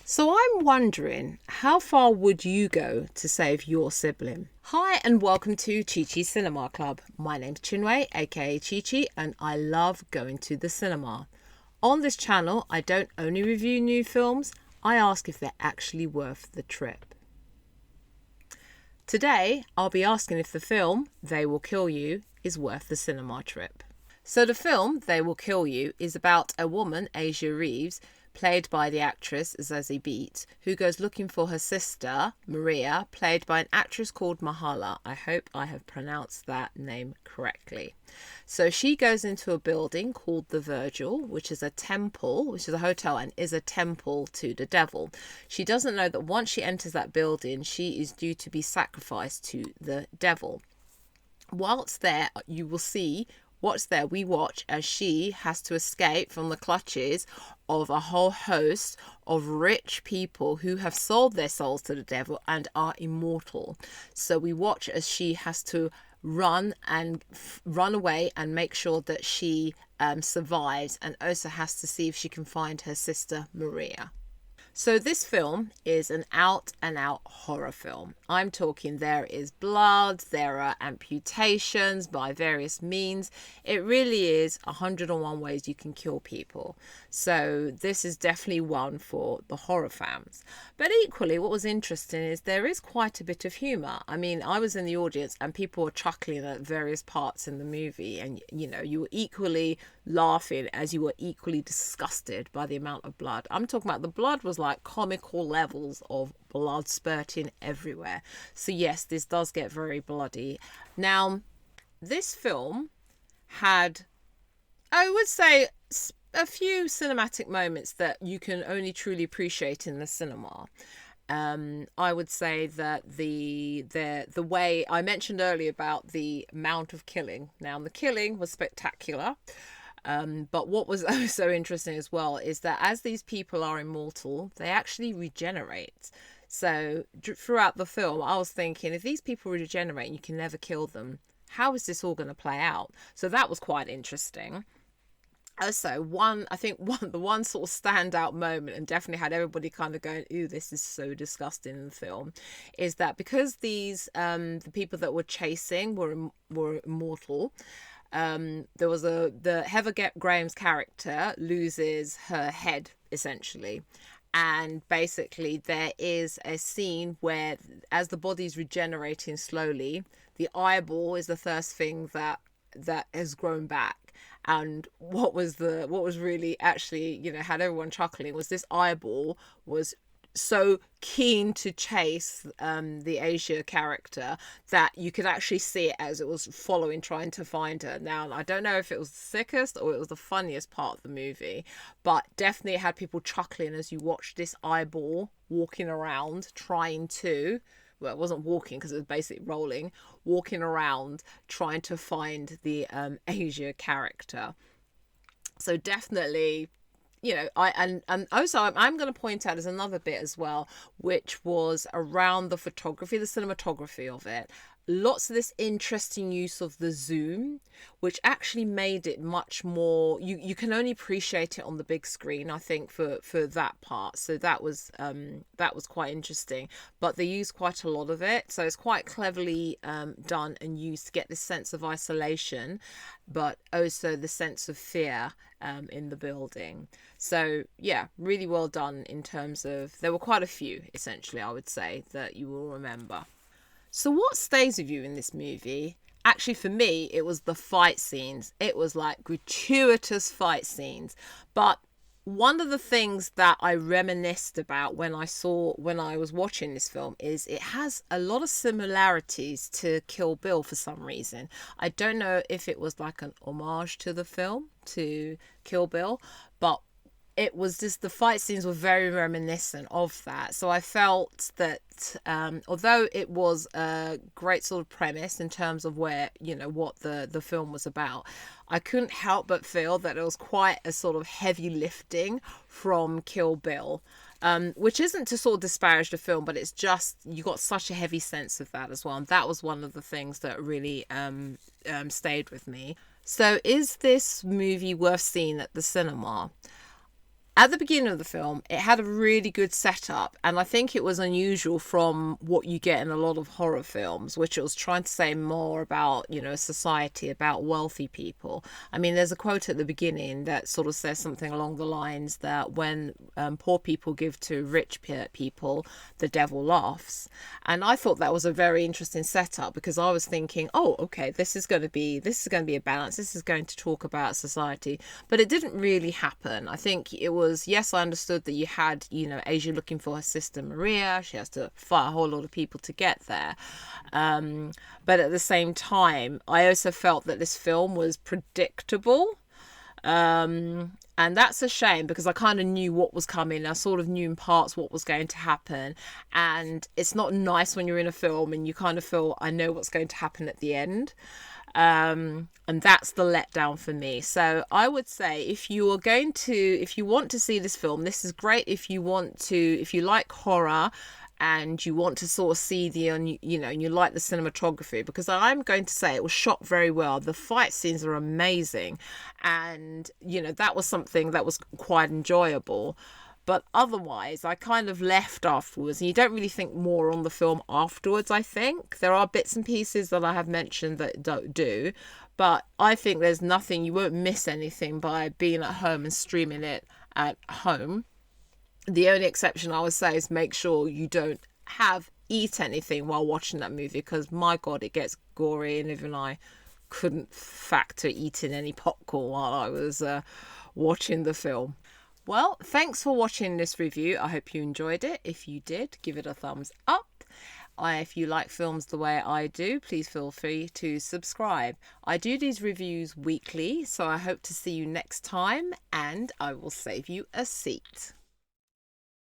So I'm wondering, how far would you go to save your sibling? Hi and welcome to Chi Chi Cinema Club. My name's Chinwei, aka Chi Chi, and I love going to the cinema. On this channel, I don't only review new films, I ask if they're actually worth the trip. Today, I'll be asking if the film, They Will Kill You, is worth the cinema trip. So the film, They Will Kill You, is about a woman, Asia Reeves, played by the actress Zazie Beetz, who goes looking for her sister, Maria, played by an actress called Mahala. I hope I have pronounced that name correctly. So she goes into a building called the Virgil, which is a temple, which is a hotel and is a temple to the devil. She doesn't know that once she enters that building, she is due to be sacrificed to the devil. Whilst there, you will see we watch as she has to escape from the clutches of a whole host of rich people who have sold their souls to the devil and are immortal. So we watch as she has to run away and make sure that she survives, and also has to see if she can find her sister Maria. So this film is an out and out horror film. I'm talking there is blood, there are amputations by various means. It really is 101 ways you can kill people. So this is definitely one for the horror fans. But equally, what was interesting is there is quite a bit of humour. I mean, I was in the audience and people were chuckling at various parts in the movie, and you were equally laughing as you were equally disgusted by the amount of blood. I'm talking about the blood was like comical levels of blood spurting everywhere. So yes, this does get very bloody. Now, this film had, I would say, a few cinematic moments that you can only truly appreciate in the cinema. I would say that the way I mentioned earlier about the amount of killing. Now, the killing was spectacular. But what was also interesting as well is that as these people are immortal, they actually regenerate. So throughout the film, I was thinking, if these people regenerate and you can never kill them, how is this all going to play out? So that was quite interesting. Also, the one sort of standout moment, and definitely had everybody kind of going, "Ooh, this is so disgusting" in the film, is that because these the people that were chasing were immortal. There was the Heather Graham's character loses her head essentially, and basically there is a scene where, as the body's regenerating slowly, the eyeball is the first thing that has grown back. And what was really actually had everyone chuckling was this eyeball was so keen to chase the Asia character that you could actually see it as it was following, trying to find her. Now, I don't know if it was the sickest or it was the funniest part of the movie, but definitely it had people chuckling as you watched this eyeball walking around trying to, well, it wasn't walking because it was basically rolling, walking around trying to find the Asia character. So definitely, and also I'm going to point out there's another bit as well, which was around the photography, the cinematography of it. Lots of this interesting use of the zoom, which actually made it much more, you can only appreciate it on the big screen, I think, for that part. So that was quite interesting, but they use quite a lot of it, so it's quite cleverly done and used to get this sense of isolation, but also the sense of fear in the building. So yeah, really well done in terms of, there were quite a few essentially, I would say, that you will remember. So what stays with you in this movie? Actually, for me, it was the fight scenes. It was like gratuitous fight scenes. But one of the things that I reminisced about when I was watching this film is it has a lot of similarities to Kill Bill for some reason. I don't know if it was like an homage to the film, to Kill Bill, but it was just, the fight scenes were very reminiscent of that. So I felt that although it was a great sort of premise in terms of where, what the film was about, I couldn't help but feel that it was quite a sort of heavy lifting from Kill Bill. Which isn't to sort of disparage the film, but it's just, you got such a heavy sense of that as well. And that was one of the things that really stayed with me. So is this movie worth seeing at the cinema? At the beginning of the film, it had a really good setup, and I think it was unusual from what you get in a lot of horror films, which it was trying to say more about, society, about wealthy people. I mean, there's a quote at the beginning that sort of says something along the lines that when poor people give to rich people, the devil laughs. And I thought that was a very interesting setup, because I was thinking, oh, okay, this is going to be a balance. This is going to talk about society, but it didn't really happen. I think it was, yes, I understood that you had, Asia looking for her sister Maria. She has to fight a whole lot of people to get there. But at the same time, I also felt that this film was predictable. And that's a shame, because I kind of knew what was coming. I sort of knew in parts what was going to happen. And it's not nice when you're in a film and you kind of feel, I know what's going to happen at the end. And that's the letdown for me. So I would say, if you want to see this film, this is great. If you like horror and you want to sort of see and you like the cinematography, because I'm going to say it was shot very well. The fight scenes are amazing, and that was something that was quite enjoyable. But otherwise, I kind of left afterwards, and you don't really think more on the film afterwards. I think there are bits and pieces that I have mentioned that don't do, but I think there's nothing, you won't miss anything by being at home and streaming it at home. The only exception I would say is make sure you don't eat anything while watching that movie, because my God, it gets gory, and even I couldn't factor eating any popcorn while I was watching the film. Well, thanks for watching this review. I hope you enjoyed it. If you did, give it a thumbs up. If you like films the way I do, please feel free to subscribe. I do these reviews weekly, so I hope to see you next time, and I will save you a seat.